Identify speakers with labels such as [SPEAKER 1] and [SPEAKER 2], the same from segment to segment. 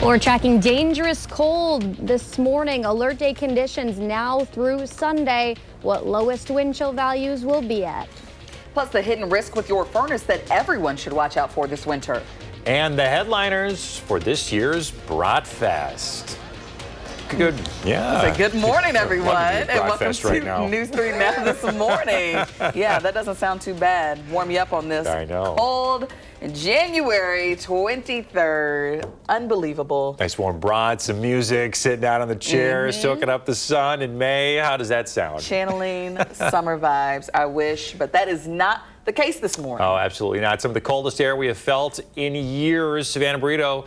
[SPEAKER 1] We're tracking dangerous cold this morning. Alert day conditions now through Sunday. What lowest wind chill values will be at.
[SPEAKER 2] Plus the hidden risk with your furnace that everyone should watch out for this winter.
[SPEAKER 3] And the headliners for this year's Bratfest. Good, yeah.
[SPEAKER 2] So good morning, everyone, and welcome
[SPEAKER 3] to
[SPEAKER 2] News 3 Now this morning. Yeah, that doesn't sound too bad. Warm you up on this cold January 23rd. Unbelievable.
[SPEAKER 3] Nice warm brats, some music, sitting out on the chair, soaking up the sun in May. How does that sound?
[SPEAKER 2] Channeling summer vibes, I wish, but that is not the case this morning.
[SPEAKER 3] Oh, absolutely not. Some of the coldest air we have felt in years. Savannah Brito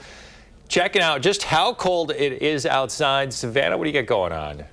[SPEAKER 3] checking out just how cold it is outside. Savannah, what do you got going on?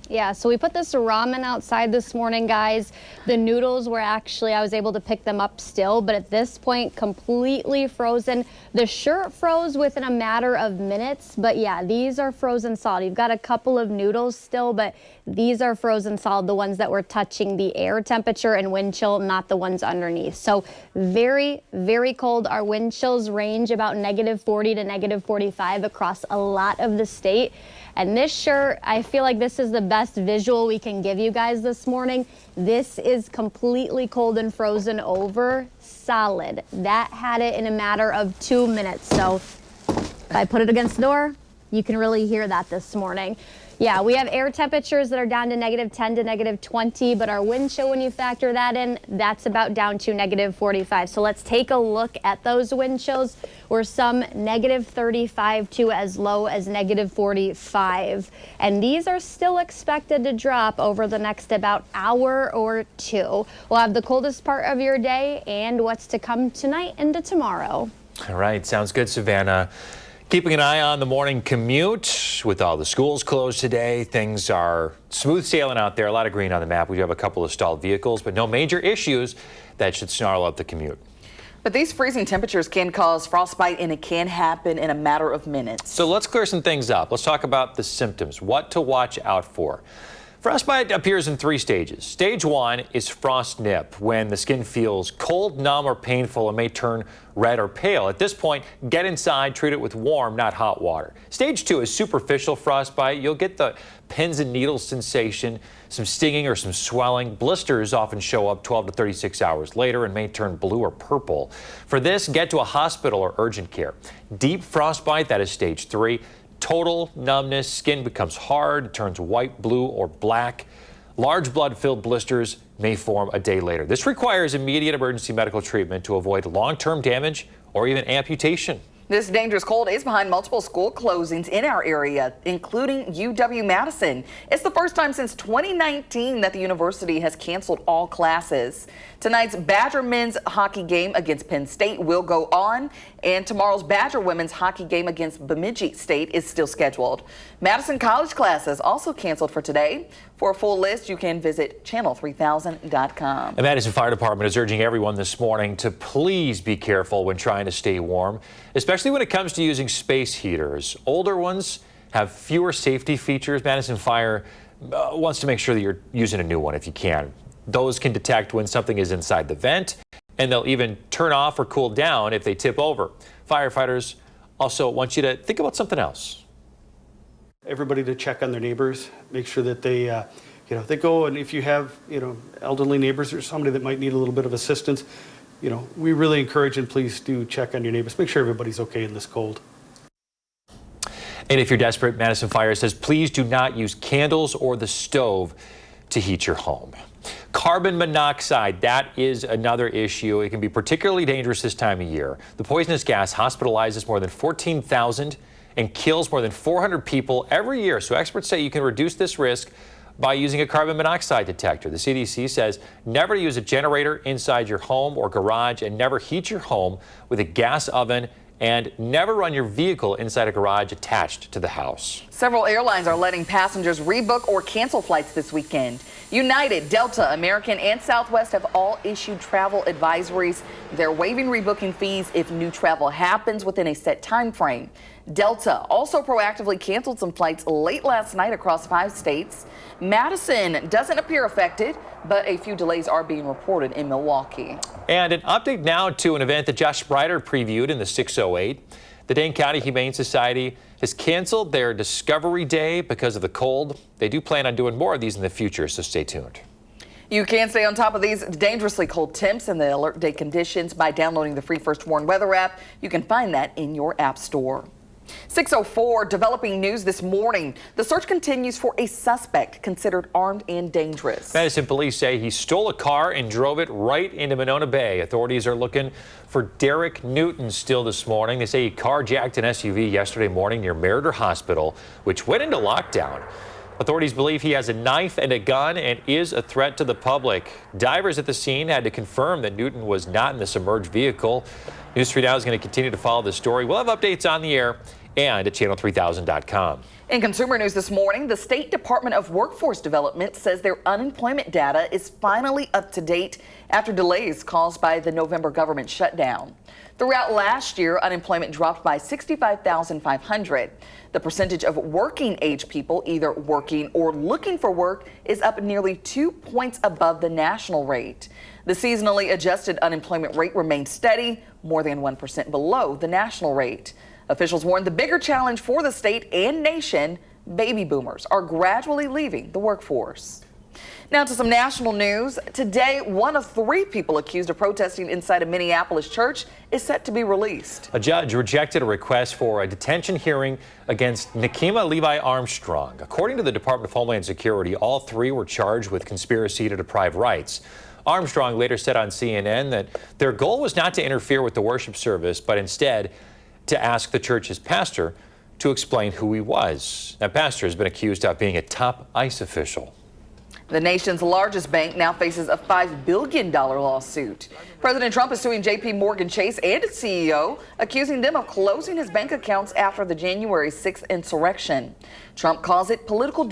[SPEAKER 1] Yeah, so we put this ramen outside this morning, guys. The noodles were actually, I was able to pick them up still, but at this point, completely frozen. The shirt froze within a matter of minutes, but yeah, these are frozen solid. You've got a couple of noodles still, but these are frozen solid, the ones that were touching the air temperature and wind chill, not the ones underneath. So very, very cold. Our wind chills range about -40 to -45 across a lot of the state. And this shirt, I feel like this is the best visual we can give you guys this morning. This is completely cold and frozen over, solid. That had it in a matter of 2 minutes. So if I put it against the door, you can really hear that this morning. Yeah, we have air temperatures that are down to -10 to -20, but our wind chill, when you factor that in, that's about down to -45. So let's take a look at those wind chills. We're some -35 to as low as -45. And these are still expected to drop over the next about hour or two. We'll have the coldest part of your day and what's to come tonight into tomorrow.
[SPEAKER 3] All right, sounds good, Savannah. Keeping an eye on the morning commute. With all the schools closed today, things are smooth sailing out there. A lot of green on the map. We do have a couple of stalled vehicles, but no major issues that should snarl up the commute.
[SPEAKER 2] But these freezing temperatures can cause frostbite, and it can happen in a matter of minutes.
[SPEAKER 3] So let's clear some things up. Let's talk about the symptoms, what to watch out for. Frostbite appears in 3 stages. Stage 1 is frost nip, when the skin feels cold, numb, or painful and may turn red or pale. At this point, get inside, treat it with warm, not hot water. Stage 2 is superficial frostbite. You'll get the pins and needles sensation, some stinging or some swelling. Blisters often show up 12 to 36 hours later and may turn blue or purple. For this, get to a hospital or urgent care. Deep frostbite, that is stage 3. Total numbness, skin becomes hard, turns white, blue, or black. Large blood-filled blisters may form a day later. This requires immediate emergency medical treatment to avoid long-term damage or even amputation.
[SPEAKER 2] This dangerous cold is behind multiple school closings in our area, including UW-Madison. It's the first time since 2019 that the university has canceled all classes. Tonight's Badger men's hockey game against Penn State will go on, and tomorrow's Badger women's hockey game against Bemidji State is still scheduled. Madison College classes also canceled for today. For a full list, you can visit channel3000.com.
[SPEAKER 3] The Madison Fire Department is urging everyone this morning to please be careful when trying to stay warm, especially when it comes to using space heaters. Older ones have fewer safety features. Madison Fire wants to make sure that you're using a new one if you can. Those can detect when something is inside the vent, and they'll even turn off or cool down if they tip over. Firefighters also want you to think about something else.
[SPEAKER 4] Everybody to check on their neighbors, make sure that they, they go, and if you have, elderly neighbors or somebody that might need a little bit of assistance, we really encourage and please do check on your neighbors. Make sure everybody's okay in this cold.
[SPEAKER 3] And if you're desperate, Madison Fire says please do not use candles or the stove to heat your home. Carbon monoxide, that is another issue. It can be particularly dangerous this time of year. The poisonous gas hospitalizes more than 14,000 and kills more than 400 people every year. So experts say you can reduce this risk by using a carbon monoxide detector. The CDC says never to use a generator inside your home or garage, and never heat your home with a gas oven, and never run your vehicle inside a garage attached to the house.
[SPEAKER 2] Several airlines are letting passengers rebook or cancel flights this weekend. United, Delta, American, and Southwest have all issued travel advisories. They're waiving rebooking fees if new travel happens within a set time frame. Delta also proactively canceled some flights late last night across 5 states. Madison doesn't appear affected, but a few delays are being reported in Milwaukee.
[SPEAKER 3] And an update now to an event that Josh Sprider previewed in the 608. The Dane County Humane Society has canceled their Discovery Day because of the cold. They do plan on doing more of these in the future, so stay tuned.
[SPEAKER 2] You can stay on top of these dangerously cold temps and the alert day conditions by downloading the free First Warn weather app. You can find that in your app store. 6:04, developing news this morning. The search continues for a suspect considered armed and dangerous.
[SPEAKER 3] Madison police say he stole a car and drove it right into Monona Bay. Authorities are looking for Derek Newton still this morning. They say he carjacked an SUV yesterday morning near Meriter Hospital, which went into lockdown. Authorities believe he has a knife and a gun and is a threat to the public. Divers at the scene had to confirm that Newton was not in the submerged vehicle. News 3 Now is going to continue to follow this story. We'll have updates on the air and at channel3000.com.
[SPEAKER 2] In consumer news this morning, the State Department of Workforce Development says their unemployment data is finally up to date after delays caused by the November government shutdown. Throughout last year, unemployment dropped by 65,500. The percentage of working age people either working or looking for work is up nearly 2 points above the national rate. The seasonally adjusted unemployment rate remains steady, more than 1% below the national rate. Officials warn the bigger challenge for the state and nation, baby boomers are gradually leaving the workforce. Now to some national news. Today, one of 3 people accused of protesting inside a Minneapolis church is set to be released.
[SPEAKER 3] A judge rejected a request for a detention hearing against Nikema Levi Armstrong. According to the Department of Homeland Security, all 3 were charged with conspiracy to deprive rights. Armstrong later said on CNN that their goal was not to interfere with the worship service, but instead to ask the church's pastor to explain who he was. That pastor has been accused of being a top ICE official.
[SPEAKER 2] The nation's largest bank now faces a $5 billion lawsuit. President Trump is suing JP Chase and its CEO, accusing them of closing his bank accounts after the January 6th insurrection. Trump calls it political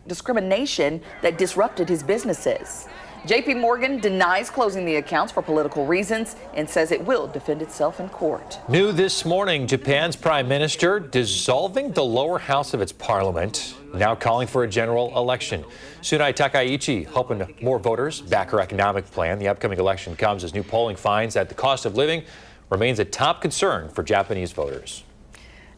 [SPEAKER 2] discrimination that disrupted his businesses. JP Morgan denies closing the accounts for political reasons and says it will defend itself in court.
[SPEAKER 3] New this morning, Japan's prime minister dissolving the lower house of its parliament, now calling for a general election. Tsunai Takaichi hoping more voters back her economic plan. The upcoming election comes as new polling finds that the cost of living remains a top concern for Japanese voters.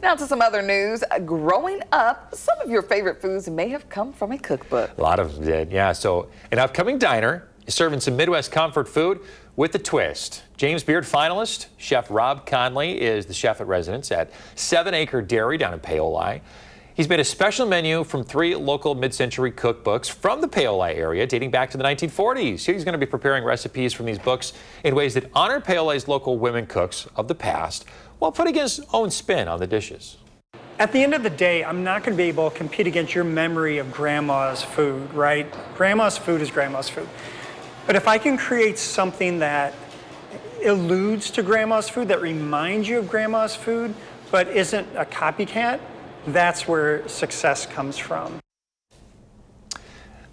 [SPEAKER 2] Now to some other news. Growing up, some of your favorite foods may have come from a cookbook.
[SPEAKER 3] A lot of them did, yeah. So an upcoming diner is serving some Midwest comfort food with a twist. James Beard finalist, Chef Rob Conley is the chef at residence at 7 Acre Dairy down in Paoli. He's made a special menu from 3 local mid-century cookbooks from the Paoli area dating back to the 1940s. He's going to be preparing recipes from these books in ways that honor Paoli's local women cooks of the past while putting his own spin on the dishes.
[SPEAKER 5] At the end of the day, I'm not going to be able to compete against your memory of grandma's food, right? Grandma's food is grandma's food. But if I can create something that alludes to grandma's food, that reminds you of grandma's food, but isn't a copycat, that's where success comes from.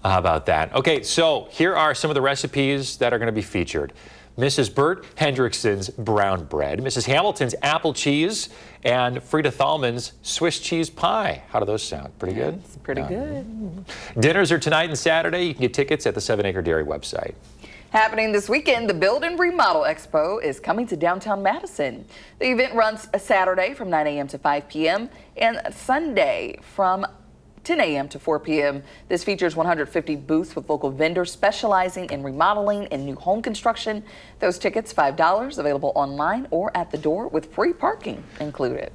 [SPEAKER 3] How about that? Okay, so here are some of the recipes that are going to be featured. Mrs. Bert Hendrickson's brown bread, Mrs. Hamilton's apple cheese, and Frida Thalman's Swiss cheese pie. How do those sound? Pretty good?
[SPEAKER 2] It's pretty good.
[SPEAKER 3] Dinners are tonight and Saturday. You can get tickets at the 7 Acre Dairy website.
[SPEAKER 2] Happening this weekend, the Build and Remodel Expo is coming to downtown Madison. The event runs a Saturday from 9 a.m. to 5 p.m. and Sunday from 10 a.m. to 4 p.m. This features 150 booths with local vendors specializing in remodeling and new home construction. Those tickets, $5, available online or at the door with free parking included.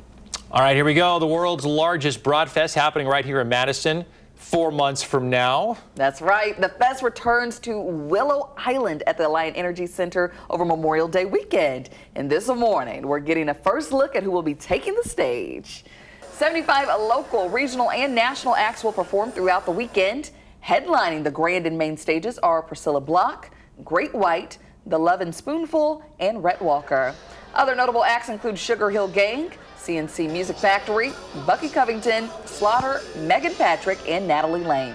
[SPEAKER 3] All right, here we go. The world's largest Bratfest happening right here in Madison 4 months from now.
[SPEAKER 2] That's right. The fest returns to Willow Island at the Alliant Energy Center over Memorial Day weekend. And this morning, we're getting a first look at who will be taking the stage. 75 local, regional, and national acts will perform throughout the weekend. Headlining the grand and main stages are Priscilla Block, Great White, The Love and Spoonful, and Rhett Walker. Other notable acts include Sugar Hill Gang, CNC Music Factory, Bucky Covington, Slaughter, Megan Patrick, and Natalie Lane.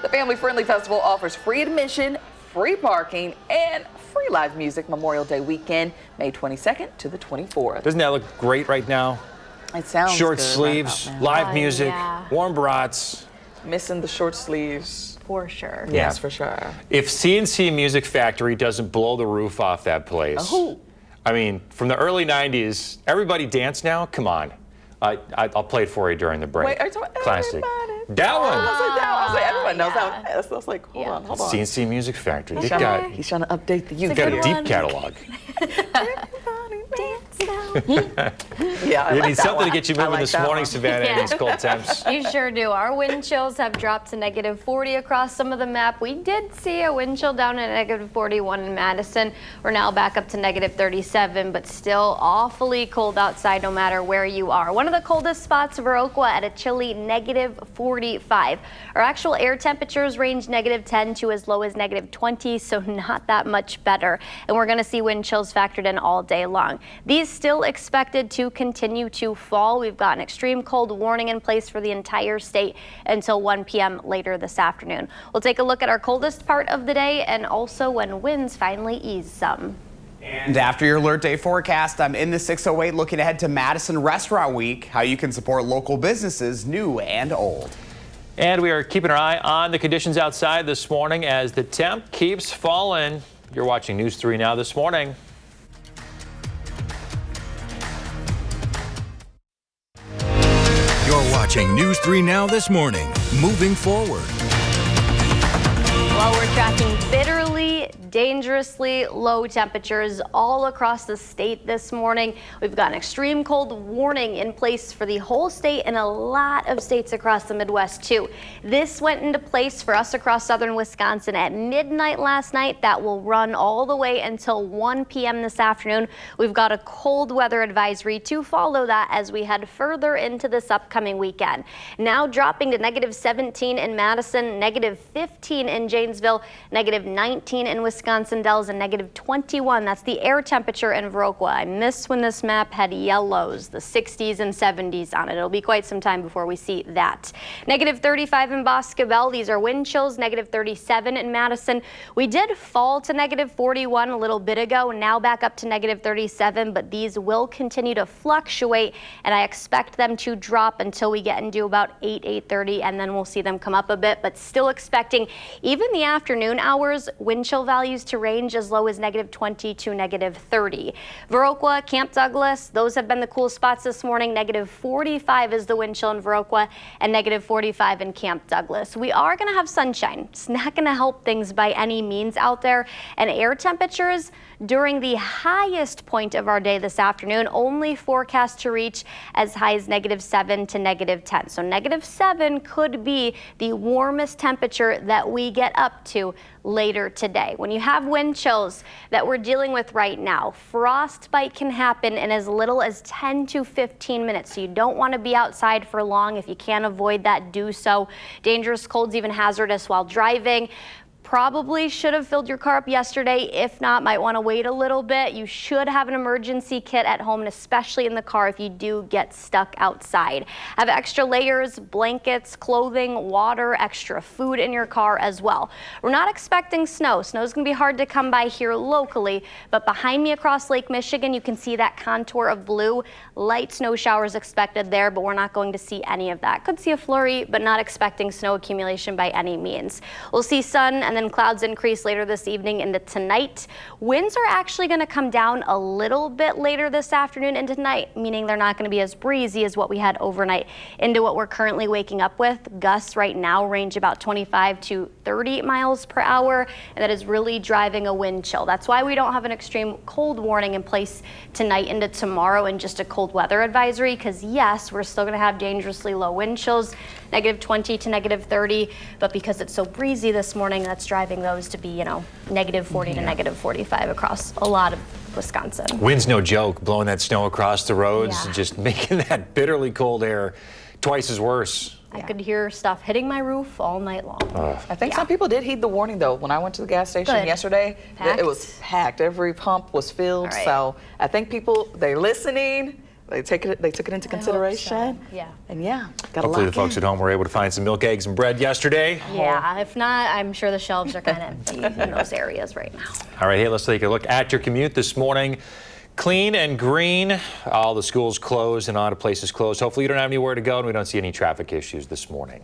[SPEAKER 2] The family-friendly festival offers free admission, free parking, and free live music Memorial Day weekend, May 22nd to the 24th.
[SPEAKER 3] Doesn't that look great right now?
[SPEAKER 2] It sounds
[SPEAKER 3] short
[SPEAKER 2] good
[SPEAKER 3] sleeves,
[SPEAKER 2] right about now.
[SPEAKER 3] live music,
[SPEAKER 1] yeah.
[SPEAKER 3] warm brats.
[SPEAKER 2] Missing the short sleeves.
[SPEAKER 1] For sure.
[SPEAKER 2] Yes, for sure.
[SPEAKER 3] If CNC Music Factory doesn't blow the roof off that place, I mean, from the early 90s, everybody dance now? Come on. I'll play it for you during the break.
[SPEAKER 2] Wait, are you talking about
[SPEAKER 3] Classic.
[SPEAKER 2] everybody?
[SPEAKER 3] That one.
[SPEAKER 2] I was like, everyone knows
[SPEAKER 1] yeah.
[SPEAKER 2] that one. I was like, hold on.
[SPEAKER 3] CNC Music Factory.
[SPEAKER 2] He's trying to update the youth.
[SPEAKER 3] Got a deep
[SPEAKER 1] one.
[SPEAKER 3] catalog.
[SPEAKER 2] Yeah,
[SPEAKER 3] You need something to get you moving this morning,
[SPEAKER 2] one.
[SPEAKER 3] Savannah, in
[SPEAKER 1] Yeah.
[SPEAKER 3] these cold temps.
[SPEAKER 1] You sure do. Our wind chills have dropped to -40 across some of the map. We did see a wind chill down at -41 in Madison. We're now back up to -37, but still awfully cold outside no matter where you are. One of the coldest spots, Viroqua, at a chilly -45. Our actual air temperatures range -10 to as low as -20, so not that much better. And we're going to see wind chills factored in all day long. These still expected to continue to fall. We've got an extreme cold warning in place for the entire state until 1 p.m. later this afternoon. We'll take a look at our coldest part of the day and also when winds finally ease some.
[SPEAKER 6] And after your Alert Day forecast, I'm in the 608 looking ahead to Madison Restaurant Week, how you can support local businesses, new and old.
[SPEAKER 3] And we are keeping our eye on the conditions outside this morning as the temp keeps falling. You're watching News 3 Now this morning.
[SPEAKER 7] You're watching News 3 Now this morning. Moving forward.
[SPEAKER 1] Well, we're tracking bitterly, dangerously low temperatures all across the state this morning. We've got an extreme cold warning in place for the whole state and a lot of states across the Midwest too. This went into place for us across southern Wisconsin at midnight last night. That will run all the way until 1 p.m. this afternoon. We've got a cold weather advisory to follow that as we head further into this upcoming weekend. Now dropping to -17 in Madison, -15 in Janesville, -19 in Wisconsin Dells, and -21. That's the air temperature in Viroqua. I miss when this map had yellows, the 60s and 70s on it. It'll be quite some time before we see that. -35 in Boscobel. These are wind chills. -37 in Madison. We did fall to -41 a little bit ago, now back up to -37, but these will continue to fluctuate, and I expect them to drop until we get into about 8:30, and then we'll see them come up a bit, but still expecting even the afternoon hours wind chill values to range as low as -20 to -30. Viroqua, Camp Douglas, those have been the cool spots this morning. -45 is the wind chill in Viroqua and -45 in Camp Douglas. We are going to have sunshine. It's not going to help things by any means out there, and air temperatures during the highest point of our day this afternoon only forecast to reach as high as -7 to -10. So -7 could be the warmest temperature that we get up to later today. When you have wind chills that we're dealing with right now, frostbite can happen in as little as 10 to 15 minutes. So you don't want to be outside for long. If you can avoid that, do so. Dangerous colds, even hazardous while driving. Probably should have filled your car up yesterday. If not, might want to wait a little bit. You should have an emergency kit at home, and especially in the car if you do get stuck outside. Have extra layers, blankets, clothing, water, extra food in your car as well. We're not expecting snow. Snow's going to be hard to come by here locally, but behind me across Lake Michigan, you can see that contour of blue. Light snow showers expected there, but we're not going to see any of that. Could see a flurry, but not expecting snow accumulation by any means. We'll see sun and then clouds increase later this evening into tonight. Winds are actually going to come down a little bit later this afternoon into tonight, meaning they're not going to be as breezy as what we had overnight into what we're currently waking up with. Gusts right now range about 25 to 30 miles per hour, and that is really driving a wind chill. That's why we don't have an extreme cold warning in place tonight into tomorrow and just a cold weather advisory, because yes, we're still going to have dangerously low wind chills, -20 to -30, but because it's so breezy this morning, that's driving those to be, -40 to -45 across a lot of Wisconsin.
[SPEAKER 3] Wind's no joke, blowing that snow across the roads,
[SPEAKER 1] Yeah.
[SPEAKER 3] just making that bitterly cold air twice as worse.
[SPEAKER 1] I could hear stuff hitting my roof all night long.
[SPEAKER 2] I think some people did heed the warning though. When I went to the gas station
[SPEAKER 1] Good.
[SPEAKER 2] yesterday,
[SPEAKER 1] Packed?
[SPEAKER 2] it was packed. Every pump was filled.
[SPEAKER 1] All right.
[SPEAKER 2] So I think people, they're listening. They took it into consideration.
[SPEAKER 1] so. Yeah.
[SPEAKER 2] And yeah, got
[SPEAKER 3] Hopefully the folks at home were able to find some milk, eggs, and bread yesterday.
[SPEAKER 1] Yeah, if not, I'm sure the shelves are kind of empty in those areas right now.
[SPEAKER 3] All right, hey, let's take a look at your commute this morning. Clean and green. All the schools closed and a lot of places closed. Hopefully you don't have anywhere to go and we don't see any traffic issues this morning.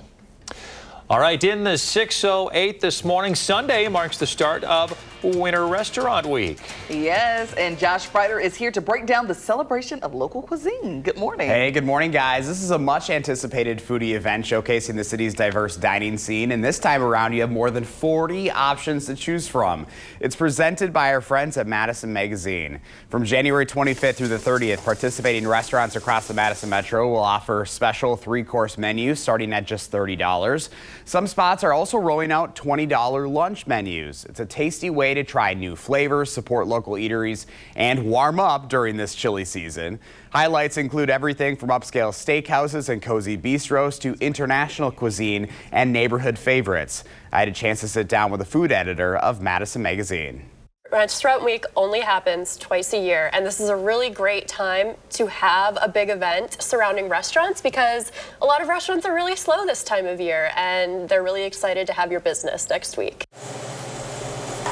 [SPEAKER 3] All right, in the 608 this morning, Sunday marks the start of Winter Restaurant Week.
[SPEAKER 2] Yes, and Josh Spreiter is here to break down the celebration of local cuisine. Good morning.
[SPEAKER 6] Hey, good morning, guys. This is a much anticipated foodie event showcasing the city's diverse dining scene. And this time around, you have more than 40 options to choose from. It's presented by our friends at Madison Magazine. From January 25th through the 30th, participating restaurants across the Madison Metro will offer special 3-course menus starting at just $30. Some spots are also rolling out $20 lunch menus. It's a tasty way to try new flavors, support local eateries, and warm up during this chilly season. Highlights include everything from upscale steakhouses and cozy bistros to international cuisine and neighborhood favorites. I had a chance to sit down with the food editor of Madison Magazine.
[SPEAKER 8] Restaurant Week only happens twice a year, and this is a really great time to have a big event surrounding restaurants because a lot of restaurants are really slow this time of year, and they're really excited to have your business next week.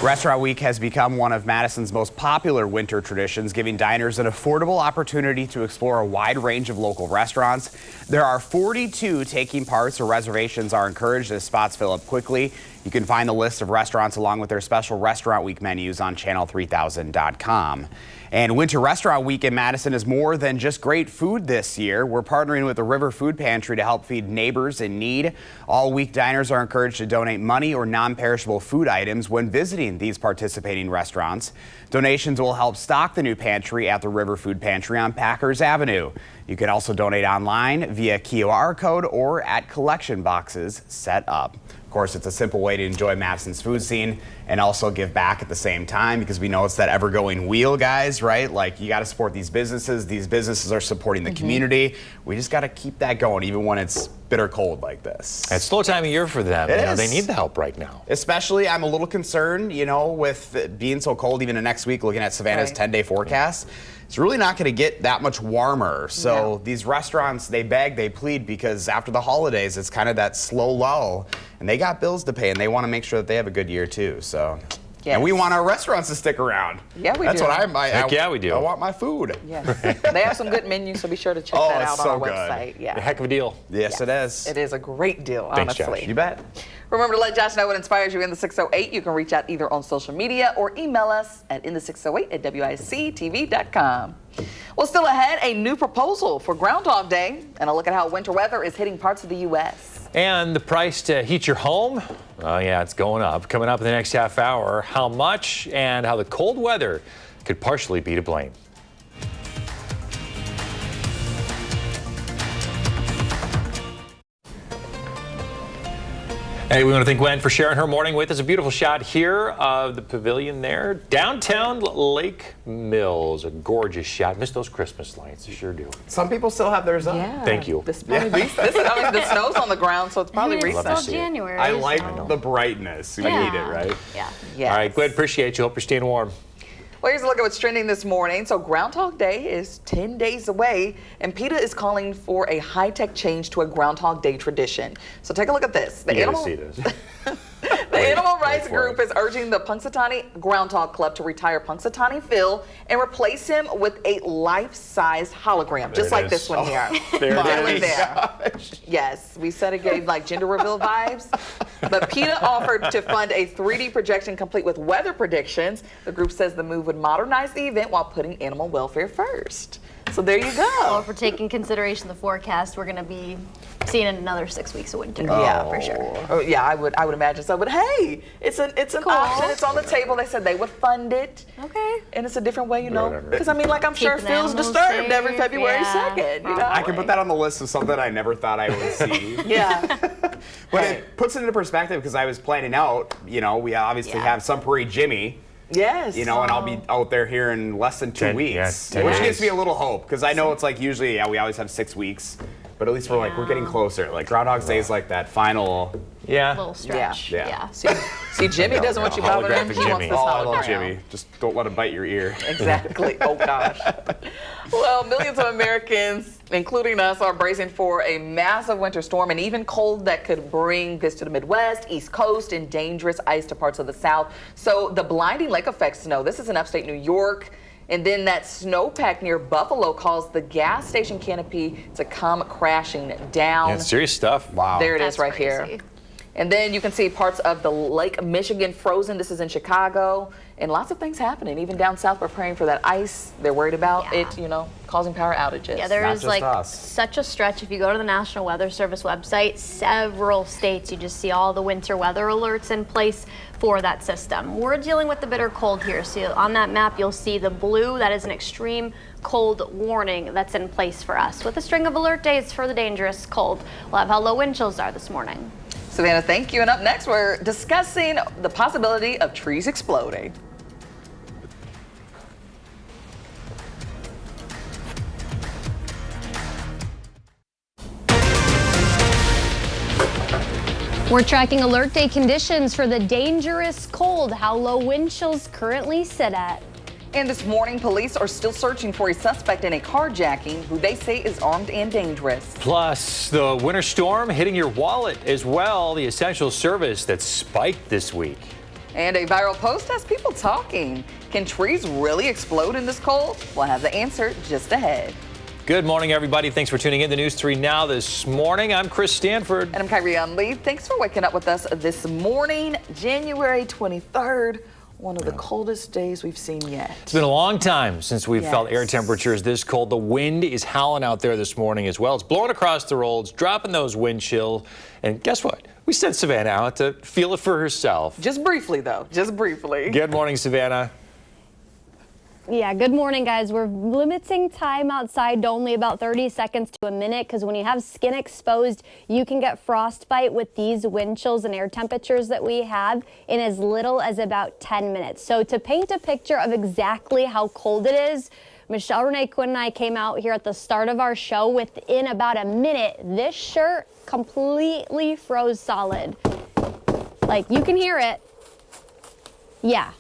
[SPEAKER 6] Restaurant Week has become one of Madison's most popular winter traditions, giving diners an affordable opportunity to explore a wide range of local restaurants. There are 42 taking part, so reservations are encouraged as spots fill up quickly. You can find the list of restaurants along with their special Restaurant Week menus on channel3000.com. And Winter Restaurant Week in Madison is more than just great food this year. We're partnering with the River Food Pantry to help feed neighbors in need. All week, diners are encouraged to donate money or non-perishable food items when visiting these participating restaurants. Donations will help stock the new pantry at the River Food Pantry on Packers Avenue. You can also donate online via QR code or at collection boxes set up. Of course, it's a simple way to enjoy Madison's food scene and also give back at the same time because we know it's that ever-going wheel, guys, right? Like, you got to support these businesses. These businesses are supporting the community. We just got to keep that going even when it's bitter cold like this.
[SPEAKER 3] It's slow time of year for them. They need the help right now.
[SPEAKER 6] Especially, I'm a little concerned, with it being so cold even next week, looking at Savannah's 10-day forecast. It's really not going to get that much warmer. So these restaurants, they beg, they plead because after the holidays, it's kind of that slow lull. And they got bills to pay, and they want to make sure that they have a good year, too. So, and we want our restaurants to stick around.
[SPEAKER 2] Yeah, we do.
[SPEAKER 6] That's what
[SPEAKER 3] Heck, we do.
[SPEAKER 6] I want my food.
[SPEAKER 2] Yes. They have some good menus, so be sure to check that out on our website. Yeah.
[SPEAKER 3] A heck of a deal.
[SPEAKER 6] Yes, it is.
[SPEAKER 2] It is a great deal,
[SPEAKER 3] Thanks,
[SPEAKER 2] honestly.
[SPEAKER 3] Josh.
[SPEAKER 6] You bet.
[SPEAKER 2] Remember to let Josh know what inspires you in the 608. You can reach out either on social media or email us at inthe608@wictv.com. Well, still ahead, a new proposal for Groundhog Day and a look at how winter weather is hitting parts of the U.S.
[SPEAKER 3] And the price to heat your home, oh yeah, it's going up. Coming up in the next half hour, how much and how the cold weather could partially be to blame. Hey, we want to thank Gwen for sharing her morning with us. A beautiful shot here of the pavilion there. Downtown Lake Mills, a gorgeous shot. Miss those Christmas lights, I sure do.
[SPEAKER 6] Some people still have theirs up.
[SPEAKER 2] Yeah.
[SPEAKER 3] Thank you.
[SPEAKER 2] This is probably the snow's on the ground, so it's probably
[SPEAKER 1] It's
[SPEAKER 2] recent.
[SPEAKER 1] still January.
[SPEAKER 6] I like
[SPEAKER 1] so.
[SPEAKER 6] the brightness. We need it, right?
[SPEAKER 1] Yeah.
[SPEAKER 2] Yes.
[SPEAKER 3] All right, Gwen, appreciate you. Hope you're staying warm.
[SPEAKER 2] Well, here's a look at what's trending this morning. So Groundhog Day is 10 days away, and PETA is calling for a high-tech change to a Groundhog Day tradition. So take a look at this.
[SPEAKER 3] You gotta see this.
[SPEAKER 2] The Animal Rights Group is urging the Punxsutawney Groundhog Club to retire Punxsutawney Phil and replace him with a life-sized hologram, just like this one here.
[SPEAKER 3] There
[SPEAKER 2] Right
[SPEAKER 3] it is.
[SPEAKER 2] there. Yes, we said it gave like gender reveal vibes. But PETA offered to fund a 3D projection complete with weather predictions. The group says the move would modernize the event while putting animal welfare first. So there you
[SPEAKER 1] Well,
[SPEAKER 2] go.
[SPEAKER 1] if we're taking consideration the forecast, we're going to be seeing another 6 weeks of winter.
[SPEAKER 2] Yeah,
[SPEAKER 1] for sure.
[SPEAKER 2] Oh, yeah, I would imagine so. But hey, it's an
[SPEAKER 1] Cool.
[SPEAKER 2] option. It's on the table. They said they would fund it.
[SPEAKER 1] Okay.
[SPEAKER 2] And it's a different way,
[SPEAKER 3] Whatever.
[SPEAKER 2] Because I'm sure
[SPEAKER 1] Keeping
[SPEAKER 2] Phil's
[SPEAKER 1] animals
[SPEAKER 2] disturbed every
[SPEAKER 1] safe,
[SPEAKER 2] February
[SPEAKER 1] yeah.
[SPEAKER 2] 2nd.
[SPEAKER 6] I can put that on the list of something I never thought I would see.
[SPEAKER 2] Yeah.
[SPEAKER 6] But it puts it into perspective because I was planning out, we obviously have some parade Jimmy,
[SPEAKER 2] Yes.
[SPEAKER 6] and I'll be out there here in less than 2 weeks,
[SPEAKER 3] 10
[SPEAKER 6] which
[SPEAKER 3] days.
[SPEAKER 6] gives me a little hope because I know it's like usually, we always have 6 weeks, but at least we're getting closer. Like Groundhog's Day is like that final.
[SPEAKER 1] Little stretch.
[SPEAKER 6] Yeah.
[SPEAKER 2] See, Jimmy doesn't want you bothering him.
[SPEAKER 3] Holographic
[SPEAKER 2] He wants
[SPEAKER 3] Jimmy.
[SPEAKER 2] this
[SPEAKER 6] Oh, I
[SPEAKER 2] hologram.
[SPEAKER 6] love Jimmy. Just don't let him bite your ear.
[SPEAKER 2] Exactly. Oh, gosh. Well, millions of Americans, including us, are bracing for a massive winter storm and even cold that could bring this to the Midwest, East Coast, and dangerous ice to parts of the South. So the blinding lake effect snow, this is in upstate New York. And then that snowpack near Buffalo caused the gas station canopy to come crashing down.
[SPEAKER 3] Yeah, it's serious stuff.
[SPEAKER 6] Wow.
[SPEAKER 2] There it is
[SPEAKER 1] That's
[SPEAKER 2] right
[SPEAKER 1] crazy.
[SPEAKER 2] here. And then you can see parts of the Lake Michigan frozen. This is in Chicago. And lots of things happening. Even down south, preparing for that ice. They're worried about it, causing power outages.
[SPEAKER 1] Yeah, there is such a stretch. If you go to the National Weather Service website, several states, you just see all the winter weather alerts in place for that system. We're dealing with the bitter cold here. So on that map, you'll see the blue. That is an extreme cold warning that's in place for us, with a string of alert days for the dangerous cold. We'll have how low wind chills are this morning.
[SPEAKER 2] Savannah, thank you. And up next, we're discussing the possibility of trees exploding.
[SPEAKER 1] We're tracking alert day conditions for the dangerous cold, how low wind chills currently sit at.
[SPEAKER 2] And this morning, police are still searching for a suspect in a carjacking who they say is armed and dangerous.
[SPEAKER 3] Plus, the winter storm hitting your wallet as well, the essential service that spiked this week.
[SPEAKER 2] And a viral post has people talking. Can trees really explode in this cold? We'll have the answer just ahead.
[SPEAKER 3] Good morning, everybody. Thanks for tuning in to News 3 Now this morning. I'm Chris Stanford.
[SPEAKER 2] And I'm Kyrie Lee. Thanks for waking up with us this morning, January 23rd. One of the coldest days we've seen yet.
[SPEAKER 3] It's been a long time since we've felt air temperatures this cold. The wind is howling out there this morning as well. It's blowing across the roads, dropping those wind chill. And guess what? We sent Savannah out to feel it for herself.
[SPEAKER 2] Just briefly, though. Just briefly.
[SPEAKER 3] Good morning, Savannah.
[SPEAKER 1] Yeah, good morning, guys. We're limiting time outside to only about 30 seconds to a minute because when you have skin exposed, you can get frostbite with these wind chills and air temperatures that we have in as little as about 10 minutes. So to paint a picture of exactly how cold it is, Michelle Renee Quinn and I came out here at the start of our show. Within about a minute, this shirt completely froze solid. Like, you can hear it. Yeah.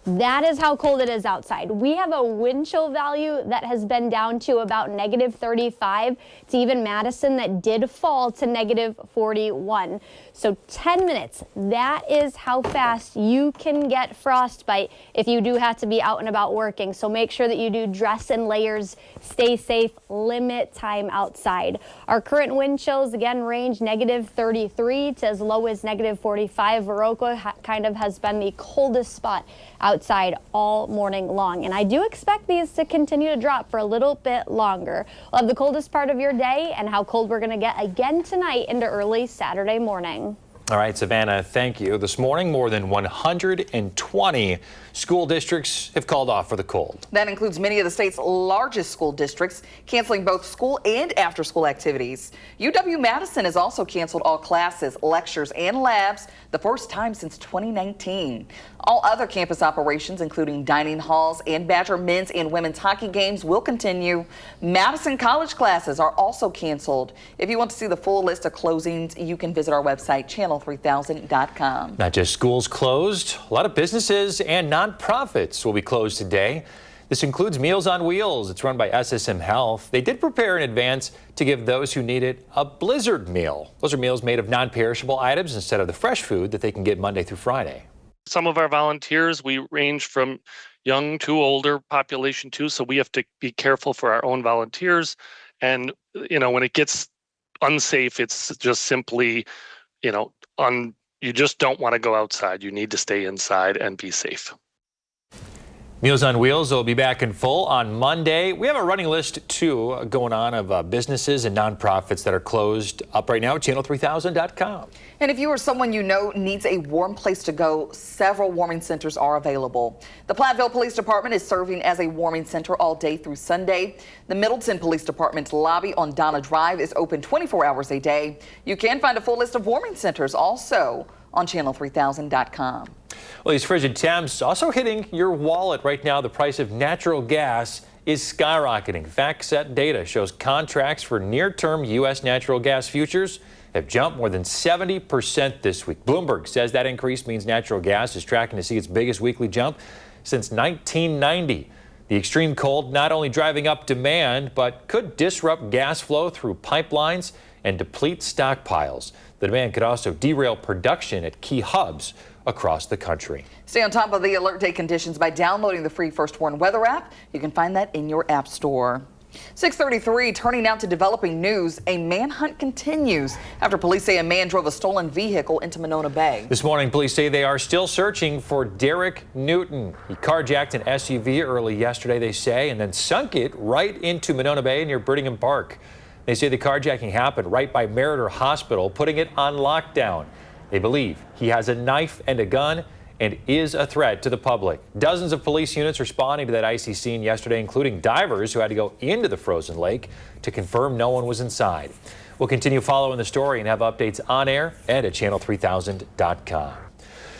[SPEAKER 1] That is how cold it is outside. We have a wind chill value that has been down to about -35. It's even Madison that did fall to -41. So 10 minutes, that is how fast you can get frostbite if you do have to be out and about working. So make sure that you do dress in layers, stay safe, limit time outside. Our current wind chills, again, range -33 to as low as -45. Viroqua kind of has been the coldest spot outside all morning long. And I do expect these to continue to drop for a little bit longer. We'll have the coldest part of your day and how cold we're going to get again tonight into early Saturday morning.
[SPEAKER 3] All right, Savannah, thank you. This morning, more than 120 school districts have called off for the cold.
[SPEAKER 2] That includes many of the state's largest school districts, canceling both school and after-school activities. UW-Madison has also canceled all classes, lectures, and labs, the first time since 2019. All other campus operations, including dining halls and Badger men's and women's hockey games, will continue. Madison College classes are also canceled. If you want to see the full list of closings, you can visit our website, channel3000.com.
[SPEAKER 3] Not just schools closed, a lot of businesses and nonprofits will be closed today. This includes Meals on Wheels. It's run by SSM Health. They did prepare in advance to give those who need it a blizzard meal. Those are meals made of non-perishable items instead of the fresh food that they can get Monday through Friday.
[SPEAKER 9] Some of our volunteers, we range from young to older population too, so we have to be careful for our own volunteers. And, when it gets unsafe, it's just simply, you just don't want to go outside. You need to stay inside and be safe.
[SPEAKER 3] Meals on Wheels will be back in full on Monday. We have a running list, too, going on of businesses and nonprofits that are closed up right now at channel3000.com.
[SPEAKER 2] And if you or someone you know needs a warm place to go, several warming centers are available. The Platteville Police Department is serving as a warming center all day through Sunday. The Middleton Police Department's lobby on Donna Drive is open 24 hours a day. You can find a full list of warming centers also on channel3000.com.
[SPEAKER 3] Well, these frigid temps also hitting your wallet right now. The price of natural gas is skyrocketing. FactSet data shows contracts for near-term U.S. natural gas futures have jumped more than 70% this week. Bloomberg says that increase means natural gas is tracking to see its biggest weekly jump since 1990. The extreme cold not only driving up demand, but could disrupt gas flow through pipelines and deplete stockpiles. The demand could also derail production at key hubs across the country.
[SPEAKER 2] Stay on top of the alert day conditions by downloading the free First Warn weather app. You can find that in your app store. 6:33, turning out to developing news. A manhunt continues after police say a man drove a stolen vehicle into Monona Bay.
[SPEAKER 3] This morning, police say they are still searching for Derek Newton. He carjacked an SUV early yesterday, they say, and then sunk it right into Monona Bay near Brittingham Park. They say the carjacking happened right by Meriter Hospital, putting it on lockdown. They believe he has a knife and a gun and is a threat to the public. Dozens of police units responding to that icy scene yesterday, including divers who had to go into the frozen lake to confirm no one was inside. We'll continue following the story and have updates on air and at channel3000.com.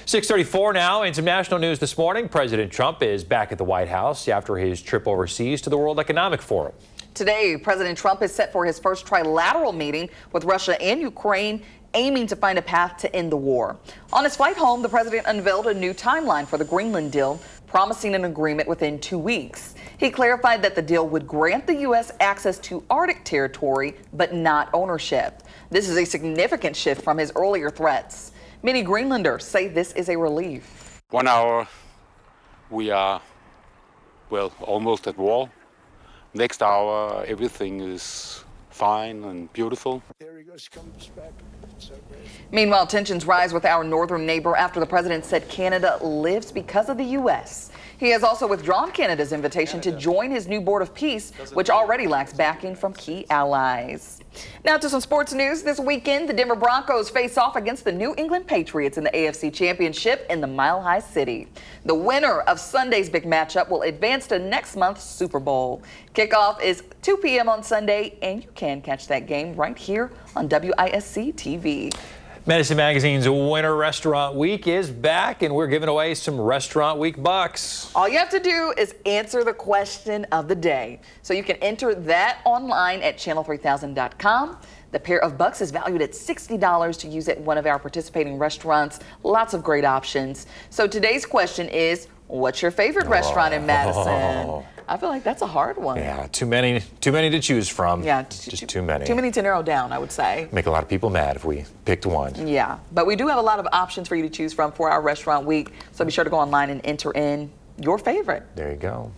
[SPEAKER 3] 6:34 now, and some national news this morning. President Trump is back at the White House after his trip overseas to the World Economic Forum.
[SPEAKER 2] Today, President Trump is set for his first trilateral meeting with Russia and Ukraine, aiming to find a path to end the war. On his flight home, the president unveiled a new timeline for the Greenland deal, promising an agreement within 2 weeks. He clarified that the deal would grant the U.S. access to Arctic territory, but not ownership. This is a significant shift from his earlier threats. Many Greenlanders say this is a relief.
[SPEAKER 10] 1 hour, we are, well, almost at war. Next hour, everything is fine and beautiful.
[SPEAKER 11] There he goes, comes back. So great.
[SPEAKER 2] Meanwhile, tensions rise with our northern neighbor after the president said Canada lives because of the U.S. He has also withdrawn Canada's invitation to join his new Board of Peace, which already lacks backing from key allies. Now to some sports news. This weekend, the Denver Broncos face off against the New England Patriots in the AFC Championship in the Mile High City. The winner of Sunday's big matchup will advance to next month's Super Bowl. Kickoff is 2 p.m. on Sunday, and you can catch that game right here on WISC TV.
[SPEAKER 3] Medicine Magazine's Winter Restaurant Week is back, and we're giving away some Restaurant Week bucks.
[SPEAKER 2] All you have to do is answer the question of the day. So you can enter that online at channel3000.com. The pair of bucks is valued at $60 to use at one of our participating restaurants. Lots of great options. So today's question is, what's your favorite restaurant in Madison? I feel like that's a hard one.
[SPEAKER 3] Yeah, too many to choose from.
[SPEAKER 2] Yeah,
[SPEAKER 3] just too many.
[SPEAKER 2] Too many to narrow down, I would say.
[SPEAKER 3] Make a lot of people mad if we picked one.
[SPEAKER 2] Yeah, but we do have a lot of options for you to choose from for our restaurant week. So be sure to go online and enter in your favorite.
[SPEAKER 3] There you go.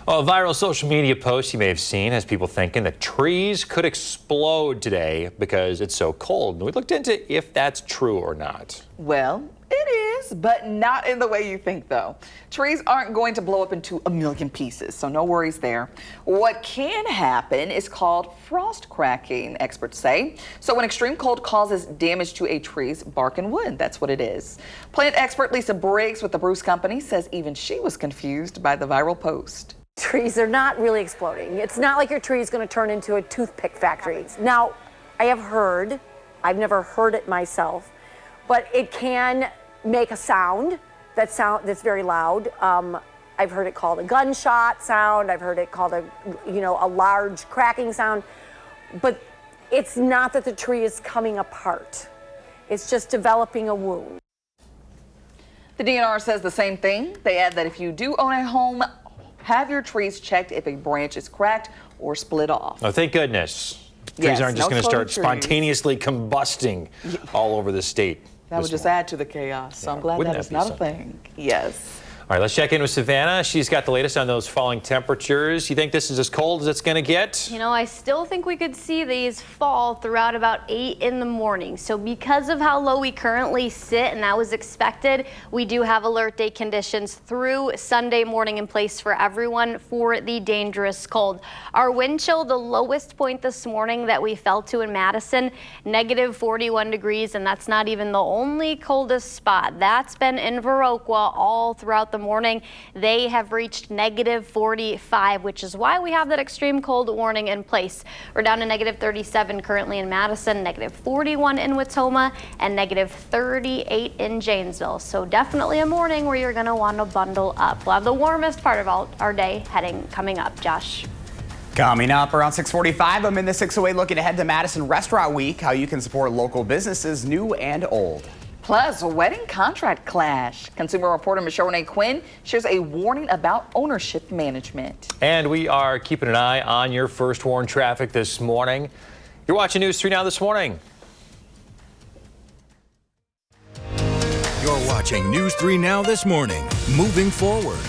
[SPEAKER 3] Well, a viral social media post you may have seen has people thinking that trees could explode today because it's so cold. And we looked into if that's true or not.
[SPEAKER 2] Well, it is, but not in the way you think, though. Trees aren't going to blow up into a million pieces, so no worries there. What can happen is called frost cracking, experts say. So when extreme cold causes damage to a tree's bark and wood, that's what it is. Plant expert Lisa Briggs with the Bruce Company says even she was confused by the viral post.
[SPEAKER 12] Trees are not really exploding. It's not like your tree is going to turn into a toothpick factory. Now, I have heard, I've never heard it myself, but it can make a sound that's very loud. I've heard it called a gunshot sound. I've heard it called a large cracking sound. But it's not that the tree is coming apart. It's just developing a wound.
[SPEAKER 2] The DNR says the same thing. They add that if you do own a home, have your trees checked if a branch is cracked or split off.
[SPEAKER 3] Oh, thank goodness. Trees
[SPEAKER 2] Yes,
[SPEAKER 3] aren't just
[SPEAKER 2] no
[SPEAKER 3] going to start
[SPEAKER 2] exploding trees.
[SPEAKER 3] spontaneously combusting all over the state.
[SPEAKER 2] That would just add to the chaos. So I'm glad
[SPEAKER 3] Wouldn't
[SPEAKER 2] that
[SPEAKER 3] that
[SPEAKER 2] is
[SPEAKER 3] be
[SPEAKER 2] not a
[SPEAKER 3] something?
[SPEAKER 2] thing. Yes.
[SPEAKER 3] All right, let's check in with Savannah. She's got the latest on those falling temperatures. You think this is as cold as it's going to get?
[SPEAKER 1] You know, I still think we could see these fall throughout about 8 in the morning. So because of how low we currently sit, and that was expected, we do have alert day conditions through Sunday morning in place for everyone for the dangerous cold. Our wind chill, the lowest point this morning that we fell to in Madison, negative 41 degrees, and that's not even the only coldest spot. That's been in Viroqua all throughout the morning. They have reached negative 45, which is why we have that extreme cold warning in place. We're down to negative 37 currently in Madison, negative 41 in Watoma, and negative 38 in Janesville. So definitely a morning where you're going to want to bundle up. We'll have the warmest part of our day coming up. Josh.
[SPEAKER 6] Coming up around 6:45, I'm in the 608 looking ahead to Madison Restaurant Week, how you can support local businesses, new and old.
[SPEAKER 2] Plus, a wedding contract clash. Consumer reporter Michelle Renee Quinn shares a warning about ownership management.
[SPEAKER 3] And we are keeping an eye on your first warn traffic this morning. You're watching News 3 Now this morning.
[SPEAKER 7] You're watching News 3 Now this morning. Moving forward.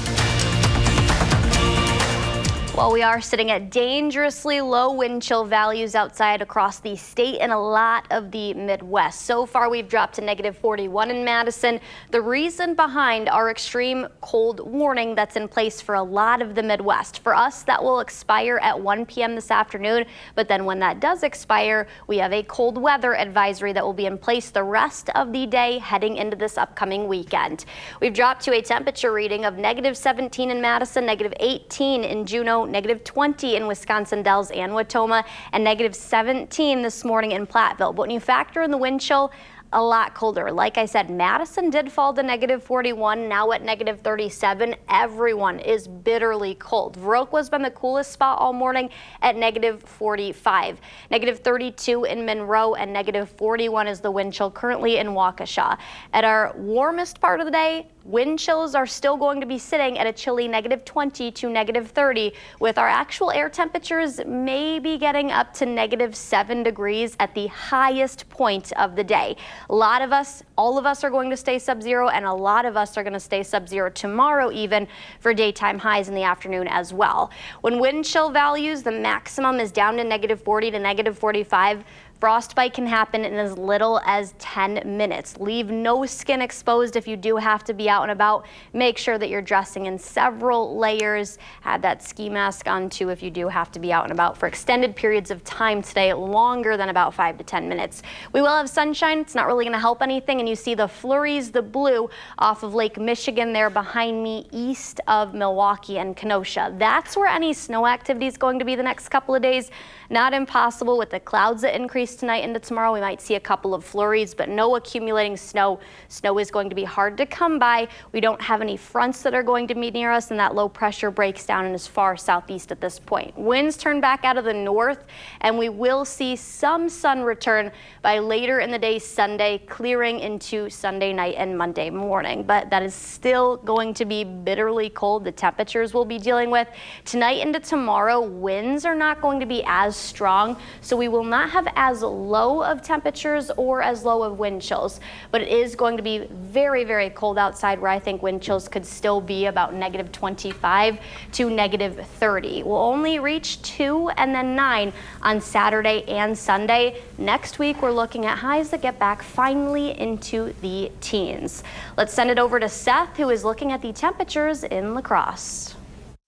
[SPEAKER 1] Well, we are sitting at dangerously low wind chill values outside across the state and a lot of the Midwest. So far, we've dropped to -41 in Madison. The reason behind our extreme cold warning that's in place for a lot of the Midwest. For us, that will expire at 1 p.m. this afternoon. But then when that does expire, we have a cold weather advisory that will be in place the rest of the day heading into this upcoming weekend. We've dropped to a temperature reading of -17 in Madison, -18 in Juneau, -20 in Wisconsin Dells and Watoma, and -17 this morning in Platteville. But when you factor in the wind chill, a lot colder. Like I said, Madison did fall to -41, now at -37. Everyone is bitterly cold. Viroqua's been the coolest spot all morning at -45. -32 in Monroe and -41 is the wind chill currently in Waukesha. At our warmest part of the day, wind chills are still going to be sitting at a chilly -20 to -30, with our actual air temperatures maybe getting up to -7 degrees at the highest point of the day. A lot of us, all of us are going to stay sub-zero, and a lot of us are going to stay sub-zero tomorrow even for daytime highs in the afternoon as well. When wind chill values, the maximum is down to -40 to -45. Frostbite can happen in as little as 10 minutes. Leave no skin exposed if you do have to be out and about. Make sure that you're dressing in several layers. Add that ski mask on too if you do have to be out and about for extended periods of time today, longer than about 5 to 10 minutes. We will have sunshine. It's not really going to help anything. And you see the flurries, the blue off of Lake Michigan there behind me, east of Milwaukee and Kenosha. That's where any snow activity is going to be the next couple of days. Not impossible with the clouds that increase tonight into tomorrow. We might see a couple of flurries, but no accumulating snow. Snow is going to be hard to come by. We don't have any fronts that are going to meet near us, and that low pressure breaks down and is far southeast at this point. Winds turn back out of the north, and we will see some sun return by later in the day Sunday, clearing into Sunday night and Monday morning. But that is still going to be bitterly cold. The temperatures we'll be dealing with tonight into tomorrow, winds are not going to be as strong, so we will not have as low of temperatures or as low of wind chills, but it is going to be very, very cold outside, where I think wind chills could still be about -25 to -30. We'll only reach 2 and then 9 on Saturday and Sunday. Next week, we're looking at highs that get back finally into the teens. Let's send it over to Seth, who is looking at the temperatures in La Crosse.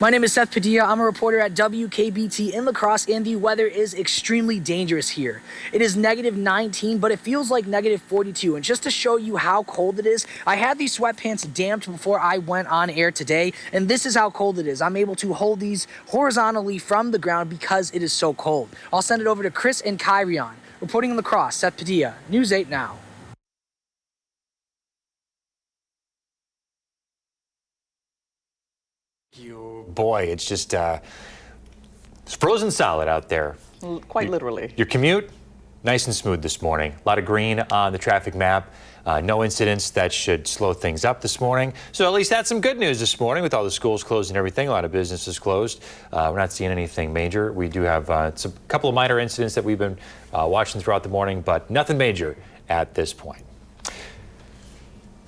[SPEAKER 13] My name is Seth Padilla. I'm a reporter at WKBT in La Crosse, and the weather is extremely dangerous here. It is -19, but it feels like -42. And just to show you how cold it is, I had these sweatpants damped before I went on air today, and this is how cold it is. I'm able to hold these horizontally from the ground because it is so cold. I'll send it over to Chris and Kyrion. Reporting in La Crosse, Seth Padilla, News 8 Now.
[SPEAKER 3] Boy, it's just it's frozen solid out there.
[SPEAKER 2] Quite literally.
[SPEAKER 3] Your commute, nice and smooth this morning. A lot of green on the traffic map. No incidents that should slow things up this morning. So at least that's some good news this morning with all the schools closed and everything. A lot of businesses closed. We're not seeing anything major. We do have a couple of minor incidents that we've been watching throughout the morning, but nothing major at this point.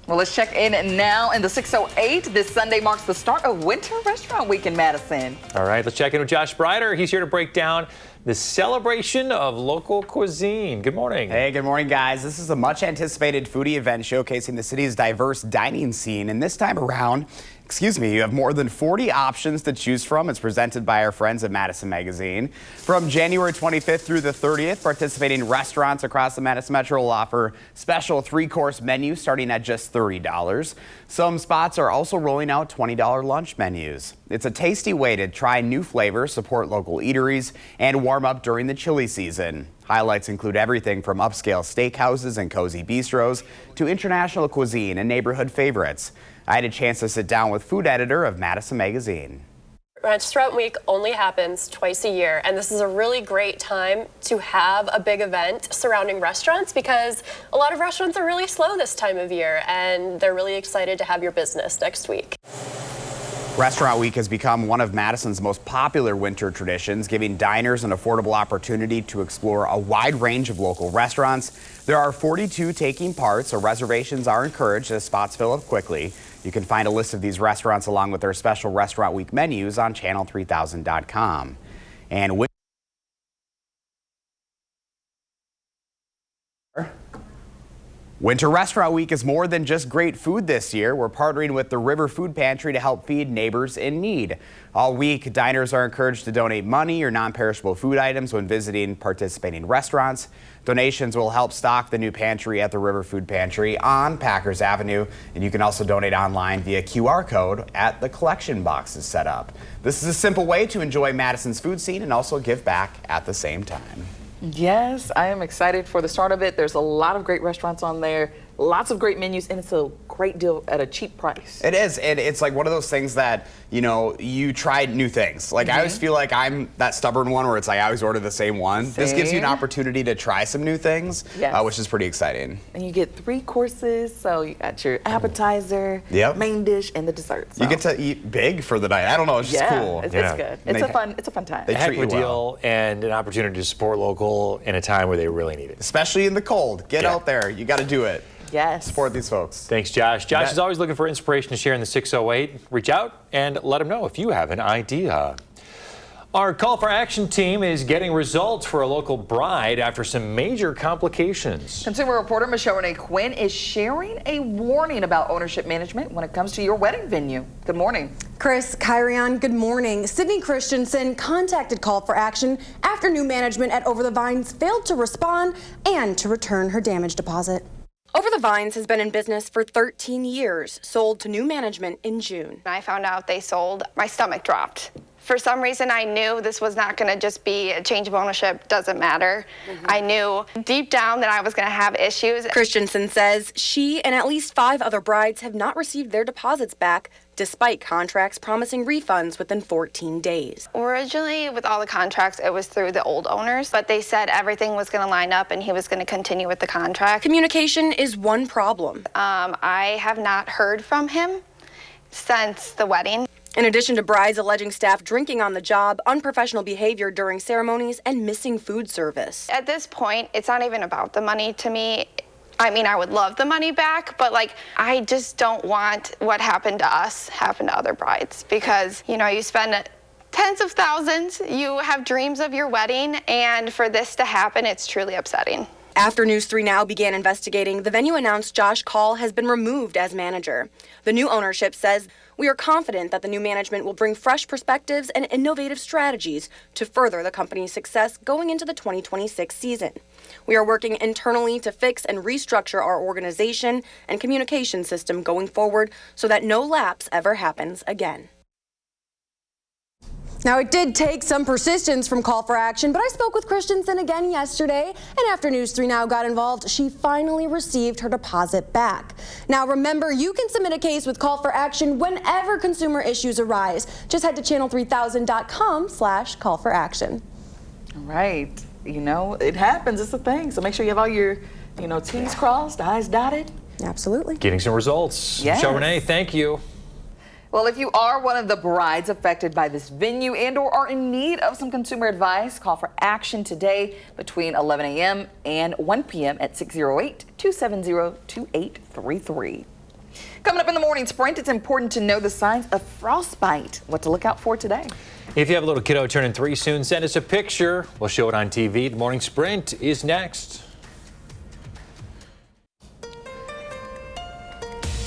[SPEAKER 2] Well, let's check in now in the 608. This Sunday marks the start of Winter Restaurant Week in Madison.
[SPEAKER 3] All right, let's check in with Josh Breider. He's here to break down the celebration of local cuisine. Good morning.
[SPEAKER 6] Hey, good morning, guys. This is a much anticipated foodie event showcasing the city's diverse dining scene. And this time around, you have more than 40 options to choose from. It's presented by our friends at Madison Magazine. From January 25th through the 30th, participating restaurants across the Madison Metro will offer special 3-course menus starting at just $30. Some spots are also rolling out $20 lunch menus. It's a tasty way to try new flavors, support local eateries, and warm up during the chilly season. Highlights include everything from upscale steakhouses and cozy bistros to international cuisine and neighborhood favorites. I had a chance to sit down with food editor of Madison Magazine.
[SPEAKER 8] Restaurant Week only happens twice a year, and this is a really great time to have a big event surrounding restaurants because a lot of restaurants are really slow this time of year, and they're really excited to have your business next week.
[SPEAKER 6] Restaurant Week has become one of Madison's most popular winter traditions, giving diners an affordable opportunity to explore a wide range of local restaurants. There are 42 taking part, so reservations are encouraged as spots fill up quickly. You can find a list of these restaurants along with their special Restaurant Week menus on channel3000.com. And Winter Restaurant Week is more than just great food this year. We're partnering with the River Food Pantry to help feed neighbors in need. All week, diners are encouraged to donate money or non-perishable food items when visiting participating restaurants. Donations will help stock the new pantry at the River Food Pantry on Packers Avenue, and you can also donate online via QR code at the collection boxes set up. This is a simple way to enjoy Madison's food scene and also give back at the same time.
[SPEAKER 2] Yes, I am excited for the start of it. There's a lot of great restaurants on there, lots of great menus, and it's a great deal at a cheap price.
[SPEAKER 6] It is, and it's like one of those things that, you know, you try new things. Like I always feel like I'm that stubborn one where it's like I always order the same one. This gives you an opportunity to try some new things, which is pretty exciting.
[SPEAKER 2] And you get 3 courses, so you got your appetizer, main dish, and the dessert. So.
[SPEAKER 6] You get to eat big for the night. I don't know, it's just cool.
[SPEAKER 2] It's good. It's a fun time.
[SPEAKER 3] A heck of a deal and an opportunity to support local in a time where they really need it.
[SPEAKER 6] Especially in the cold. Get out there. You got to do it.
[SPEAKER 2] Yes.
[SPEAKER 6] Support these folks.
[SPEAKER 3] Thanks, Josh. Josh is always looking for inspiration to share in the 608. Reach out and let him know if you have an idea. Our Call for Action team is getting results for a local bride after some major complications.
[SPEAKER 2] Consumer reporter Michelle Renee Quinn is sharing a warning about ownership management when it comes to your wedding venue. Good morning.
[SPEAKER 14] Chris, Kyrion, good morning. Sydney Christensen contacted Call for Action after new management at Over the Vines failed to respond and to return her damage deposit.
[SPEAKER 15] Over the Vines has been in business for 13 years, sold to new management in June.
[SPEAKER 16] I found out they sold, my stomach dropped. For some reason, I knew this was not going to just be a change of ownership, doesn't matter. I knew deep down that I was going to have issues.
[SPEAKER 15] Christensen says she and at least 5 other brides have not received their deposits back, despite contracts promising refunds within 14 days.
[SPEAKER 16] Originally, with all the contracts, it was through the old owners, but they said everything was going to line up and he was going to continue with the contract.
[SPEAKER 15] Communication is one problem.
[SPEAKER 16] I have not heard from him since the wedding.
[SPEAKER 15] In addition to brides alleging staff drinking on the job, unprofessional behavior during ceremonies, and missing food service.
[SPEAKER 16] At this point, it's not even about the money to me. I mean, I would love the money back, but like, I just don't want what happened to us happen to other brides because, you know, you spend tens of thousands, you have dreams of your wedding, and for this to happen, it's truly upsetting.
[SPEAKER 15] After News 3 Now began investigating, the venue announced Josh Call has been removed as manager. The new ownership says, "We are confident that the new management will bring fresh perspectives and innovative strategies to further the company's success going into the 2026 season. We are working internally to fix and restructure our organization and communication system going forward so that no lapse ever happens again."
[SPEAKER 14] Now, it did take some persistence from Call for Action, but I spoke with Christensen again yesterday, and after News 3 Now got involved, she finally received her deposit back. Now, remember, you can submit a case with Call for Action whenever consumer issues arise. Just head to channel3000.com/call-for-action.
[SPEAKER 2] All right. You know, it happens. It's a thing. So make sure you have all your, T's crossed, I's dotted.
[SPEAKER 14] Absolutely.
[SPEAKER 3] Getting some results.
[SPEAKER 2] Yes.
[SPEAKER 3] Michelle Renee, thank you.
[SPEAKER 2] Well, if you are one of the brides affected by this venue and or are in need of some consumer advice, Call for Action today between 11 a.m. and 1 p.m. at 608-270-2833. Coming up in the morning sprint, it's important to know the signs of frostbite. What to look out for today.
[SPEAKER 3] If you have a little kiddo turning 3 soon, send us a picture. We'll show it on TV. The morning sprint is next.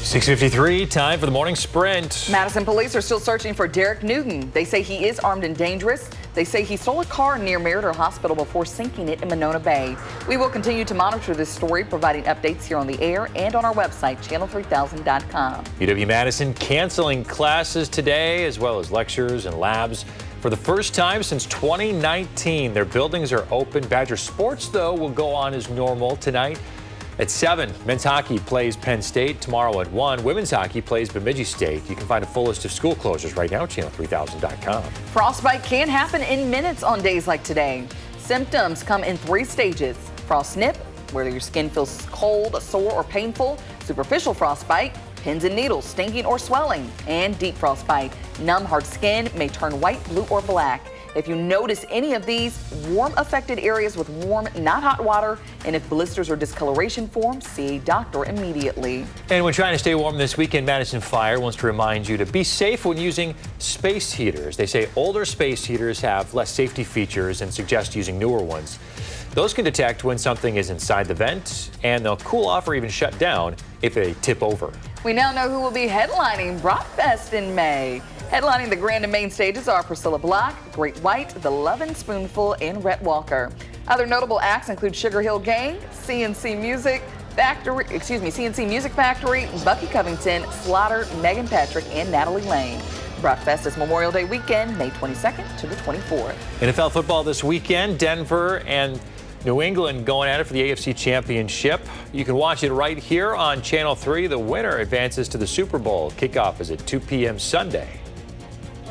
[SPEAKER 3] 6:53, time for the morning sprint.
[SPEAKER 2] Madison police are still searching for Derek Newton. They say he is armed and dangerous. They say he stole a car near Meriter Hospital before sinking it in Monona Bay. We will continue to monitor this story, providing updates here on the air and on our website, channel3000.com.
[SPEAKER 3] UW-Madison canceling classes today, as well as lectures and labs. For the first time since 2019, their buildings are open. Badger sports, though, will go on as normal tonight. At 7, men's hockey plays Penn State. Tomorrow at 1, women's hockey plays Bemidji State. You can find a full list of school closures right now at channel3000.com.
[SPEAKER 2] Frostbite can happen in minutes on days like today. Symptoms come in 3 stages. Frost nip, where your skin feels cold, sore, or painful. Superficial frostbite, pins and needles, stinging or swelling. And deep frostbite, numb, hard skin may turn white, blue, or black. If you notice any of these, warm affected areas with warm, not hot water, and if blisters or discoloration form, see a doctor immediately.
[SPEAKER 3] And when trying to stay warm this weekend, Madison Fire wants to remind you to be safe when using space heaters. They say older space heaters have less safety features and suggest using newer ones. Those can detect when something is inside the vent, and they'll cool off or even shut down if they tip over.
[SPEAKER 2] We now know who will be headlining Bratfest in May. Headlining the Grand and Main stages are Priscilla Block, Great White, The Lovin' Spoonful, and Rhett Walker. Other notable acts include Sugar Hill Gang, CNC Music Factory, Bucky Covington, Slaughter, Megan Patrick, and Natalie Lane. Bratfest is Memorial Day weekend, May 22nd to the 24th.
[SPEAKER 3] NFL football this weekend, Denver and New England going at it for the AFC Championship. You can watch it right here on Channel 3. The winner advances to the Super Bowl. Kickoff is at 2 p.m. Sunday.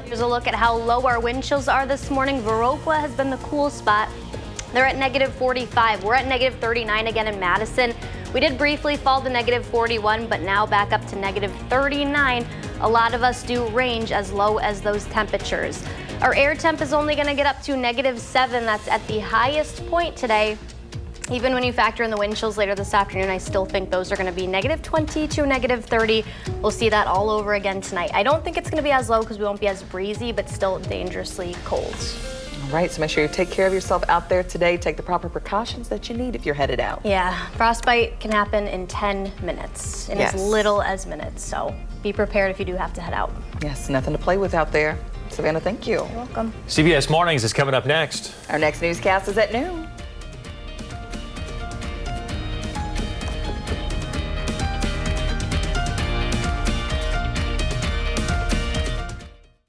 [SPEAKER 1] Here's a look at how low our wind chills are this morning. Viroqua has been the cool spot. They're at negative 45. We're at negative 39 again in Madison. We did briefly fall to negative 41, but now back up to negative 39. A lot of us do range as low as those temperatures. Our air temp is only going to get up to negative 7. That's at the highest point today. Even when you factor in the wind chills later this afternoon, I still think those are going to be negative 20 to negative 30. We'll see that all over again tonight. I don't think it's going to be as low because we won't be as breezy, but still dangerously cold.
[SPEAKER 2] All right, so make sure you take care of yourself out there today. Take the proper precautions that you need if you're headed out.
[SPEAKER 1] Yeah, frostbite can happen in 10 minutes, in as little as minutes. So be prepared if you do have to head out.
[SPEAKER 2] Yes, nothing to play with out there. Savannah, thank you.
[SPEAKER 1] You're welcome.
[SPEAKER 3] CBS Mornings is coming up next.
[SPEAKER 2] Our next newscast is at noon.